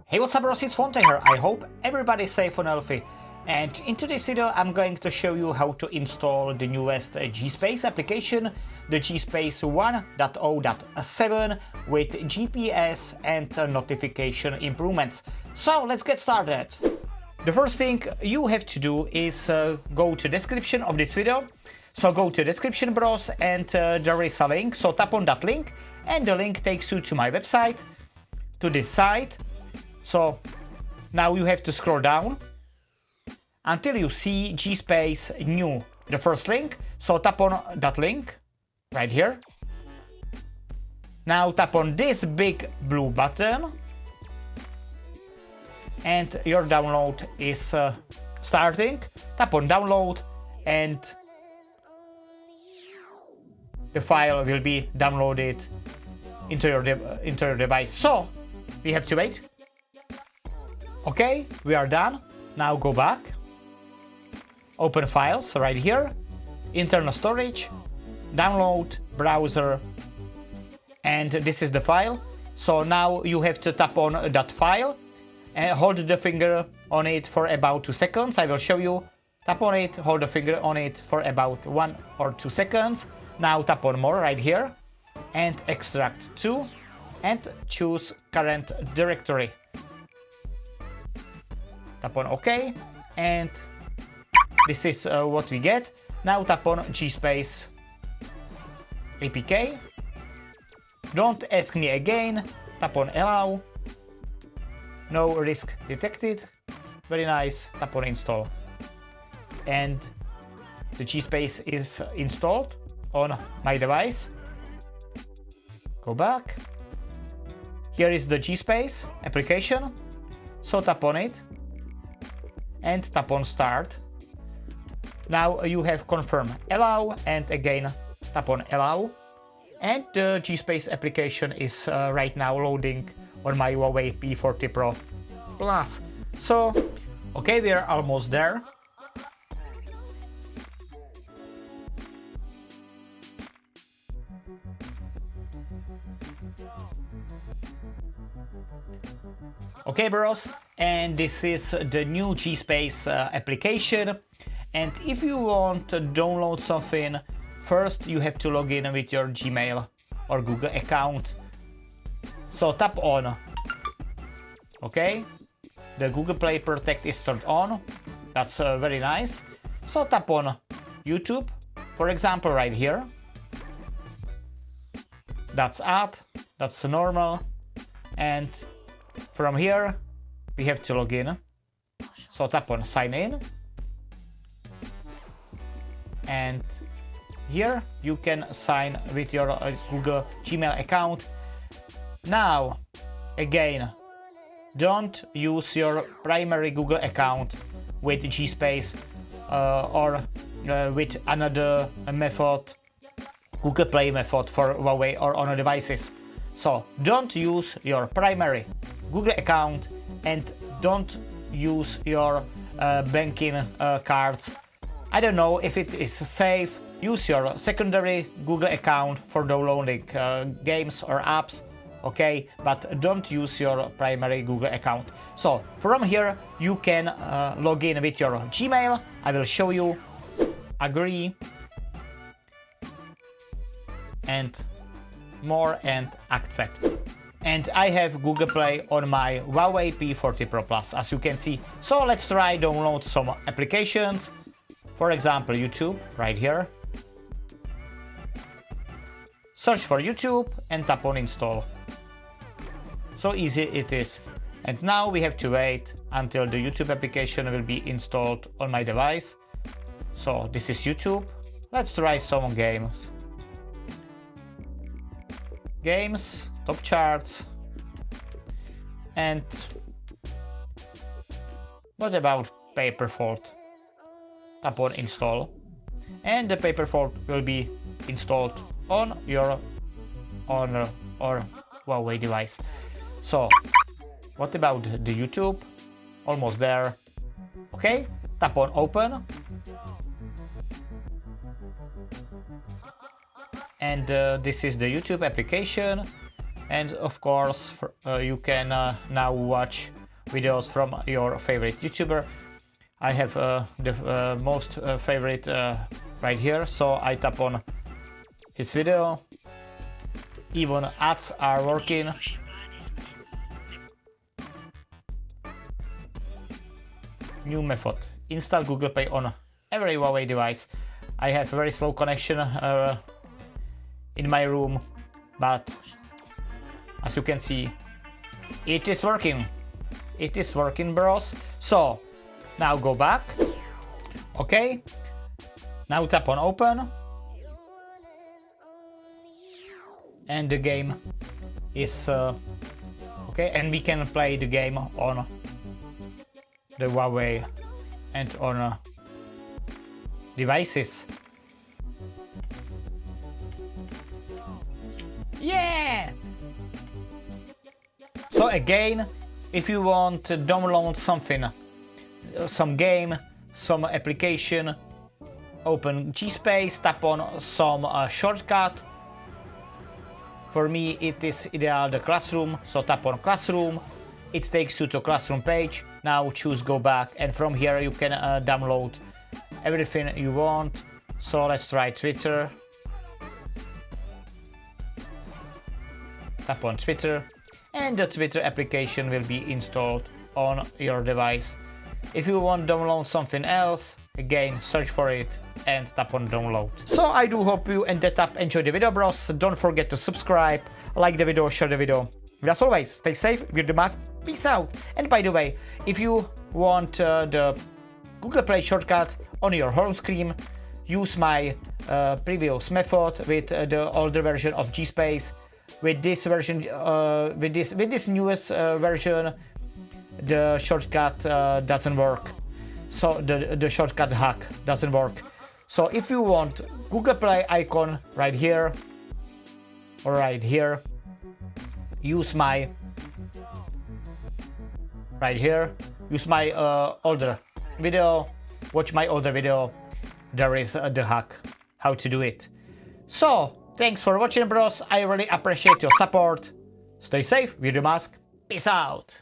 Hey, what's up, bros? It's Fonte here. I hope everybody's safe and healthy. And in today's video, I'm going to show you how to install the newest GSPACE application, the GSPACE 1.0.7 with GPS and notification improvements. So let's get started. The first thing you have to do is go to the description of this video. So go to description, bros, and there is a link. So tap on that link and the link takes you to my website, to this site. So now you have to scroll down until you see GSPACE new, the first link. So tap on that link right here. Now tap on this big blue button and your download is starting. Tap on download and the file will be downloaded into your device. So we have to wait. Okay, we are done. Now go back. Open files right here. Internal storage, download, browser, and this is the file. So now you have to tap on that file and hold the finger on it for about 2 seconds. I will show you. Tap on it, hold the finger on it for about 1 or 2 seconds. Now tap on more right here and extract to and choose current directory. Tap on OK and this is what we get. Now tap on GSPACE APK. Don't ask me again. Tap on allow. No risk detected. Very nice. Tap on install. And the GSPACE is installed on my device. Go back. Here is the GSPACE application. So tap on it and tap on start. Now you have confirm allow and again tap on allow. And the GSPACE application is right now loading on my Huawei P40 Pro Plus. So, okay, we are almost there. Okay, bros, and this is the new GSPACE application. And if you want to download something, first you have to log in with your Gmail or Google account. So tap on. Okay, the Google Play Protect is turned on. That's very nice. So tap on YouTube, for example, right here. That's add, that's normal. And from here we have to log in. So tap on sign in. And here you can sign with your Google Gmail account. Now, again, don't use your primary Google account with GSPACE or with another method, Google Play method for Huawei or on devices. So don't use your primary Google account and don't use your banking cards. I don't know if it is safe. Use your secondary Google account for downloading games or apps, okay? But don't use your primary Google account. So from here you can log in with your Gmail. I will show you. Agree and more and accept. And I have Google Play on my Huawei P40 Pro Plus, as you can see. So let's try download some applications. For example, YouTube, right here. Search for YouTube and tap on install. So easy it is. And now we have to wait until the YouTube application will be installed on my device. So this is YouTube. Let's try some games. Games, top charts. And what about Paperfold? Tap on install and the Paperfold will be installed on your Honor or Huawei device. So what about the YouTube? Almost there. Okay, tap on open and this is the YouTube application. And of course you can now watch videos from your favorite YouTuber. I have the most favorite right here, so I tap on his video. Even ads are working. New method. Install Google Pay on every Huawei device. I have very slow connection in my room, but as you can see, it is working. It is working, bros. So now go back. Okay. Now tap on open. And the game is okay, and we can play the game on the Huawei and on devices. Yeah! So again, if you want to download something, some game, some application, open GSPACE, tap on some shortcut. For me it is ideal the classroom, so tap on classroom. It takes you to classroom page. Now choose go back, and from here you can download everything you want. So let's try Twitter. Tap on Twitter, and the Twitter application will be installed on your device. If you want to download something else, again search for it and tap on download. So I do hope you and that app enjoyed the video, bros. Don't forget to subscribe, like the video, share the video. As always, stay safe, wear the mask, peace out. And by the way, if you want the Google Play shortcut on your home screen, use my previous method with the older version of GSPACE. With this version, with this newest version, the shortcut doesn't work. So the shortcut hack doesn't work. So if you want Google Play icon right here or right here, use my older video. Watch my older video. There is the hack how to do it. So thanks for watching, bros. I really appreciate your support. Stay safe, wear your mask. Peace out.